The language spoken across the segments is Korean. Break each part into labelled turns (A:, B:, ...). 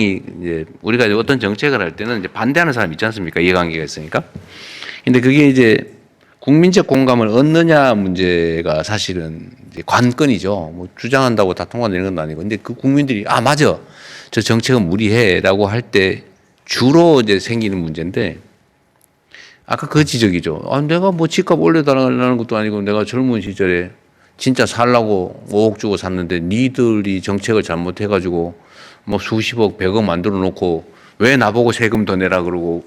A: 이제 우리가 어떤 정책을 할 때는 이제 반대하는 사람이 있지 않습니까? 이해관계가 있으니까. 근데 그게 이제 국민적 공감을 얻느냐 문제가 사실은 이제 관건이죠. 뭐 주장한다고 다 통과되는 건 아니고. 근데 그 국민들이 아 맞아, 저 정책은 무리해라고 할 때 주로 이제 생기는 문제인데, 아까 그 지적이죠. 아 내가 뭐 집값 올려달라는 것도 아니고 내가 젊은 시절에 진짜 살라고 5억 주고 샀는데 니들이 정책을 잘못해가지고 뭐 수십억, 100억 만들어 놓고 왜 나보고 세금 더 내라 그러고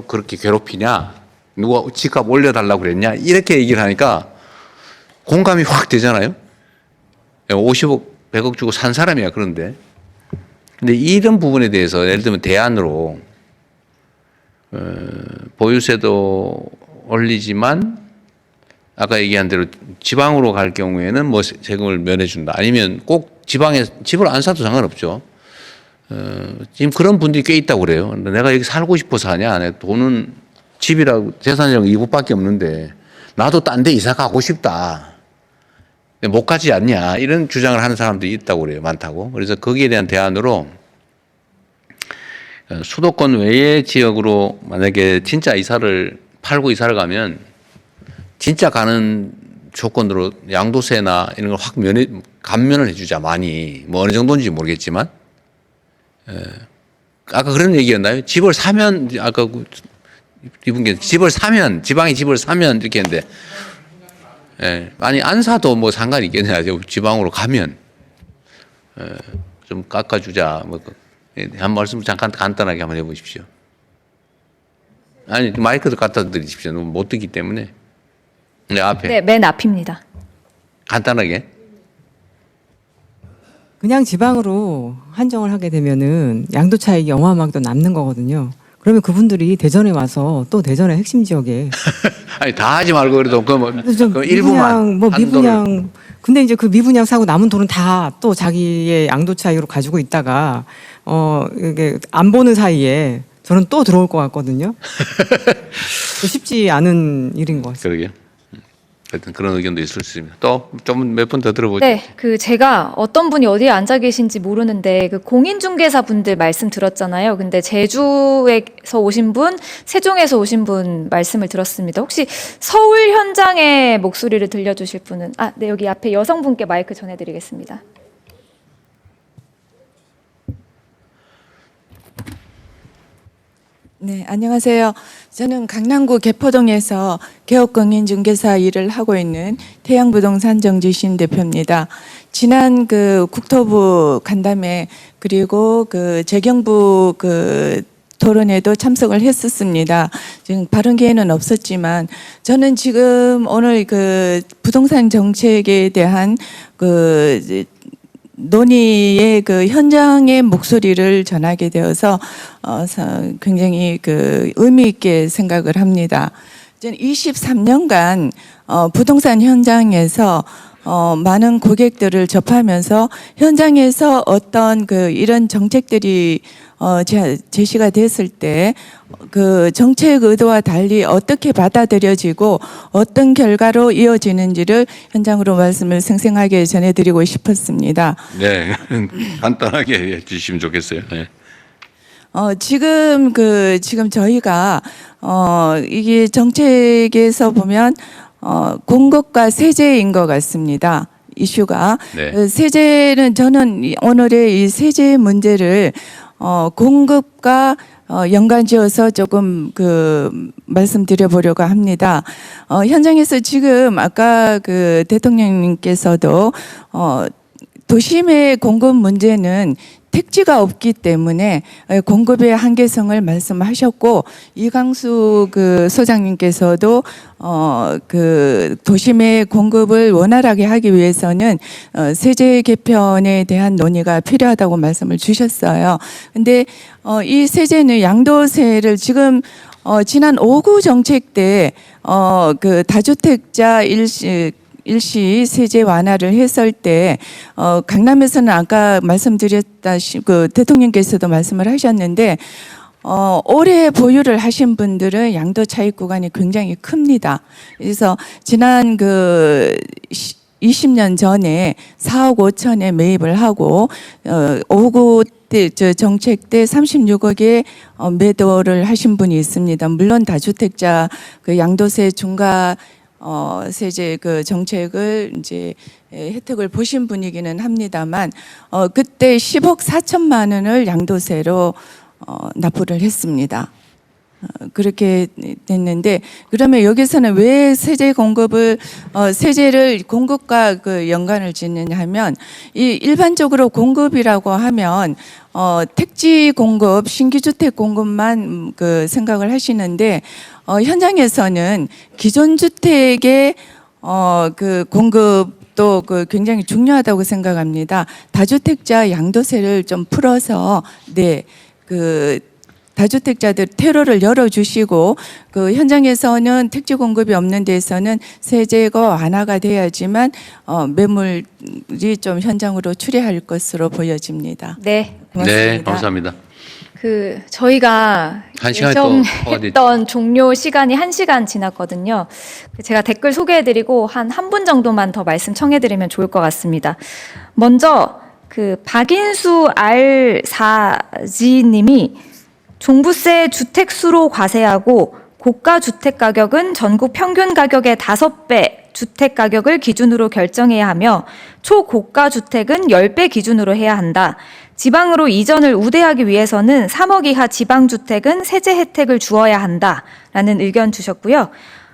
A: 그렇게 괴롭히냐? 누가 집값 올려달라고 그랬냐? 이렇게 얘기를 하니까 공감이 확 되잖아요. 50억, 100억 주고 산 사람이야. 그런데. 근데 이런 부분에 대해서 예를 들면 대안으로 보유세도 올리지만 아까 얘기한 대로 지방으로 갈 경우에는 뭐 세금을 면해준다. 아니면 꼭 지방에 집을 안 사도 상관없죠. 지금 그런 분들이 꽤 있다고 그래요. 내가 여기 살고 싶어서 하냐? 내 돈은 집이라고 재산이라고 이것밖에 없는데 나도 딴 데 이사 가고 싶다. 못 가지 않냐? 이런 주장을 하는 사람들이 있다고 그래요. 많다고. 그래서 거기에 대한 대안으로 수도권 외의 지역으로 만약에 진짜 팔고 이사를 가면 진짜 가는 조건으로 양도세나 이런 걸 확 감면을 해주자. 많이. 뭐 어느 정도인지 모르겠지만. 아까 그런 얘기였나요? 집을 사면, 아까 이분께 집을 사면, 지방에 집을 사면 이렇게 했는데, 아니, 안 사도 뭐 상관이 있겠냐. 지방으로 가면, 좀 깎아주자. 뭐, 한 말씀 잠깐 간단하게 한번 해보십시오. 아니, 마이크도 갖다 드리십시오. 너무 못 듣기 때문에. 네, 앞에.
B: 네, 맨 앞입니다.
A: 간단하게.
C: 그냥 지방으로 한정을 하게 되면은 양도 차익이 어마어마하게 또 남는 거거든요. 그러면 그분들이 대전에 와서 또 대전의 핵심 지역에
A: 아니 다 하지 말고 그래도 그 일부만
C: 미분양, 뭐 미분양. 근데 이제 그 미분양 사고 남은 돈은 다 또 자기의 양도 차익으로 가지고 있다가 이게 안 보는 사이에 저는 또 들어올 것 같거든요. 쉽지 않은 일인 것 같습니다.
A: 그러게요. 하여튼 그런 의견도 있을 수 있습니다. 또 좀 몇 분 더 들어보죠.
B: 네, 제가 어떤 분이 어디에 앉아 계신지 모르는데 그 공인중개사 분들 말씀 들었잖아요. 근데 제주에서 오신 분, 세종에서 오신 분 말씀을 들었습니다. 혹시 서울 현장의 목소리를 들려주실 분은 네, 여기 앞에 여성분께 마이크 전해드리겠습니다.
D: 네, 안녕하세요. 저는 강남구 개포동에서 개업공인중개사 일을 하고 있는 태양부동산 정지신 대표입니다. 지난 그 국토부 간담회 그리고 그 재경부 그 토론에도 참석을 했었습니다. 지금 발언 기회는 없었지만 저는 지금 오늘 그 부동산 정책에 대한 그 논의의 그 현장의 목소리를 전하게 되어서 굉장히 그 의미 있게 생각을 합니다. 저는 23년간 부동산 현장에서 많은 고객들을 접하면서 현장에서 어떤 그 이런 정책들이 제시가 됐을 때 그 정책 의도와 달리 어떻게 받아들여지고 어떤 결과로 이어지는지를 현장으로 말씀을 생생하게 전해드리고 싶었습니다.
A: 네, 간단하게 해주시면 좋겠어요. 네.
D: 지금 저희가 이게 정책에서 보면 공급과 세제인 것 같습니다. 이슈가.
A: 네.
D: 세제는 저는 오늘의 이 세제 문제를 공급과 연관지어서 조금 말씀드려보려고 합니다. 현장에서 지금 아까 그 대통령님께서도 도심의 공급 문제는 택지가 없기 때문에 공급의 한계성을 말씀하셨고, 이광수 그 소장님께서도 그 도심의 공급을 원활하게 하기 위해서는 세제 개편에 대한 논의가 필요하다고 말씀을 주셨어요. 근데 이 세제는 양도세를 지금 지난 5구 정책 때 그 다주택자 일시 세제 완화를 했을 때 강남에서는 아까 말씀드렸다시피 그 대통령께서도 말씀을 하셨는데 오래 보유를 하신 분들은 양도 차익 구간이 굉장히 큽니다. 그래서 지난 그 20년 전에 4억 5천에 매입을 하고 5구 때 정책 때 36억에 매도를 하신 분이 있습니다. 물론 다주택자 그 양도세 중과 세제 그 정책을 이제 혜택을 보신 분이기는 합니다만 그때 10억 4천만 원을 양도세로 납부를 했습니다. 그렇게 됐는데 그러면 여기서는 왜 세제 공급을 세제를 공급과 그 연관을 짓느냐 하면 이 일반적으로 공급이라고 하면 택지 공급, 신규 주택 공급만 그 생각을 하시는데 현장에서는 기존 주택의 그 공급도 그 굉장히 중요하다고 생각합니다. 다주택자 양도세를 좀 풀어서 그 다주택자들 퇴로를 열어주시고 그 현장에서는 택지 공급이 없는 데서는 세제가 완화가 돼야지만 매물이 좀 현장으로 출애할 것으로 보여집니다.
B: 네.
D: 고맙습니다.
A: 네, 감사합니다.
B: 그 저희가
A: 한 시간이 또 허가됐죠.
B: 예정했던 종료 시간이 1시간 지났거든요. 제가 댓글 소개해드리고 한 분 정도만 더 말씀 청해드리면 좋을 것 같습니다. 먼저 그 박인수 R4G님이 종부세 주택 수로 과세하고 고가 주택 가격은 전국 평균 가격의 5배 주택 가격을 기준으로 결정해야 하며 초고가 주택은 10배 기준으로 해야 한다. 지방으로 이전을 우대하기 위해서는 3억 이하 지방주택은 세제 혜택을 주어야 한다라는 의견 주셨고요.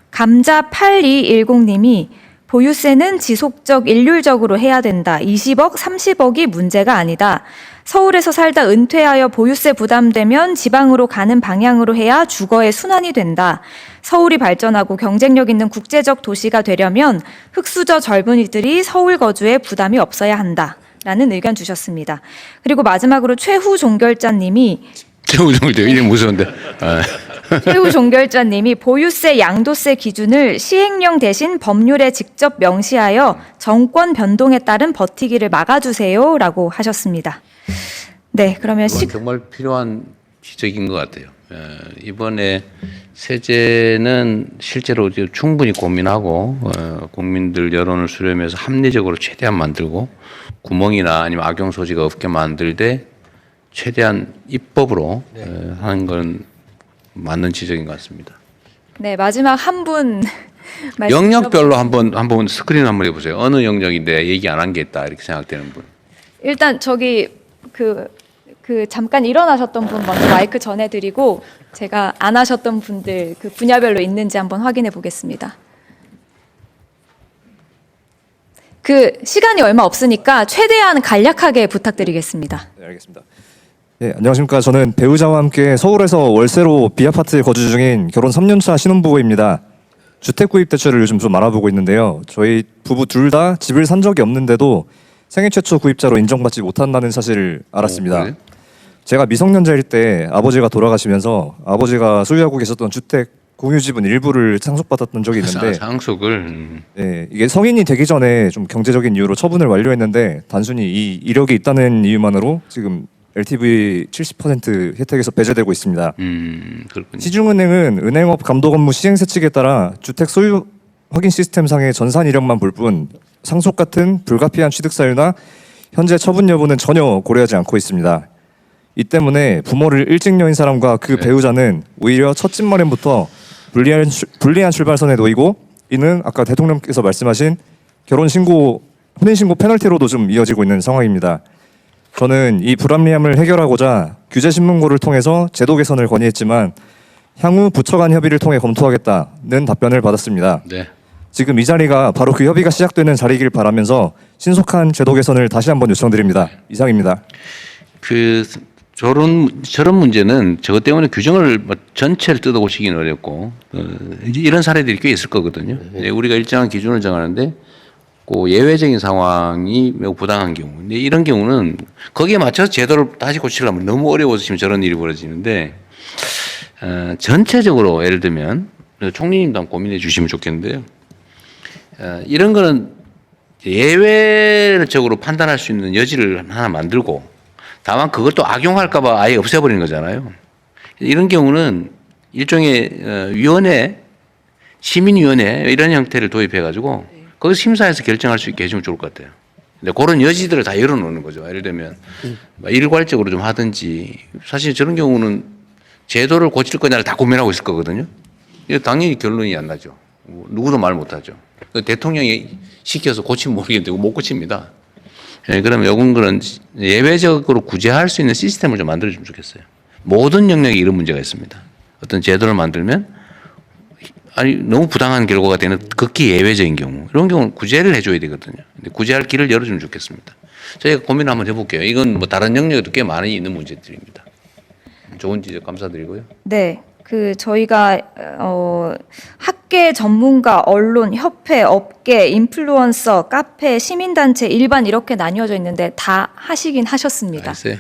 B: 감자 8210님이 보유세는 지속적 일률적으로 해야 된다. 20억, 30억이 문제가 아니다. 서울에서 살다 은퇴하여 보유세 부담되면 지방으로 가는 방향으로 해야 주거의 순환이 된다. 서울이 발전하고 경쟁력 있는 국제적 도시가 되려면 흑수저 젊은이들이 서울 거주에 부담이 없어야 한다. 라는 의견 주셨습니다. 그리고 마지막으로 최후종결자님이
A: 최우정들 이름 무서운데.
B: 최후종결자님이 보유세 양도세 기준을 시행령 대신 법률에 직접 명시하여 정권 변동에 따른 버티기를 막아주세요라고 하셨습니다. 네, 그러면
A: 이건 정말 필요한 지적인 것 같아요. 이번에 세제는 실제로 충분히 고민하고 국민들 여론을 수렴해서 합리적으로 최대한 만들고 구멍이나 아니면 악용 소지가 없게 만들되 최대한 입법으로 하는 건 맞는 지적인 것 같습니다.
B: 네, 마지막 한 분
A: 영역별로 한번 스크린 한번 해보세요. 어느 영역인데 얘기 안 한 게 있다 이렇게 생각되는 분.
B: 일단 저기 그 잠깐 일어나셨던 분 먼저 마이크 전해드리고 제가 안 하셨던 분들 그 분야별로 있는지 한번 확인해 보겠습니다. 그 시간이 얼마 없으니까 최대한 간략하게 부탁드리겠습니다.
E: 네, 알겠습니다. 네, 안녕하십니까. 저는 배우자와 함께 서울에서 월세로 B아파트에 거주 중인 결혼 3년차 신혼부부입니다. 주택 구입 대출을 요즘 좀 알아보고 있는데요. 저희 부부 둘 다 집을 산 적이 없는데도 생애 최초 구입자로 인정받지 못한다는 사실을 알았습니다.
A: 그래요?
E: 제가 미성년자일 때 아버지가 돌아가시면서 아버지가 소유하고 계셨던 주택 공유지분 일부를 상속받았던 적이 있는데
A: 상속을
E: 네, 이게 성인이 되기 전에 좀 경제적인 이유로 처분을 완료했는데 단순히 이 이력이 있다는 이유만으로 지금 LTV 70% 혜택에서 배제되고 있습니다.
A: 그렇군요.
E: 시중은행은 은행업 감독 업무 시행세 측에 따라 주택 소유 확인 시스템상의 전산 이력만 볼 뿐 상속 같은 불가피한 취득 사유나 현재 처분 여부는 전혀 고려하지 않고 있습니다. 이 때문에 부모를 일찍 여인 사람과 그 배우자는 오히려 첫 집 마련부터 불리한 출발선에 놓이고 이는 아까 대통령께서 말씀하신 혼인신고 페널티로도 좀 이어지고 있는 상황입니다. 저는 이 불합리함을 해결하고자 규제신문고를 통해서 제도 개선을 건의했지만 향후 부처 간 협의를 통해 검토하겠다는 답변을 받았습니다.
A: 네.
E: 지금 이 자리가 바로 그 협의가 시작되는 자리이길 바라면서 신속한 제도 개선을 다시 한번 요청드립니다. 이상입니다.
A: 저런 문제는 저것 때문에 규정을 전체를 뜯어보시기는 어렵고 이런 사례들이 꽤 있을 거거든요. 우리가 일정한 기준을 정하는데 그 예외적인 상황이 매우 부당한 경우. 근데 이런 경우는 거기에 맞춰서 제도를 다시 고치려면 너무 어려워서 지금 저런 일이 벌어지는데 전체적으로 예를 들면 총리님도 한번 고민해 주시면 좋겠는데요. 이런 거는 예외적으로 판단할 수 있는 여지를 하나 만들고 다만 그걸 또 악용할까 봐 아예 없애버리는 거잖아요. 이런 경우는 일종의 위원회, 시민위원회 이런 형태를 도입해 가지고 거기서 심사해서 결정할 수 있게 해주면 좋을 것 같아요. 근데 그런 여지들을 다 열어놓는 거죠. 예를 들면 일괄적으로 좀 하든지 사실 저런 경우는 제도를 고칠 거냐를 다 고민하고 있을 거거든요. 이거 당연히 결론이 안 나죠. 누구도 말 못하죠. 대통령이 시켜서 고치면 모르겠는데 못 고칩니다. 예, 그럼 요건 그런 예외적으로 구제할 수 있는 시스템을 좀 만들어주면 좋겠어요. 모든 영역에 이런 문제가 있습니다. 어떤 제도를 만들면 아니 너무 부당한 결과가 되는 극히 예외적인 경우 이런 경우는 구제를 해줘야 되거든요. 근데 구제할 길을 열어주면 좋겠습니다. 저희가 고민 한번 해볼게요. 이건 뭐 다른 영역에도 꽤 많이 있는 문제들입니다. 좋은 지적 감사드리고요.
B: 네. 저희가 학계 전문가, 언론, 협회, 업계, 인플루언서, 카페, 시민단체, 일반 이렇게 나뉘어져 있는데 다 하시긴 하셨습니다.
A: 알겠어요.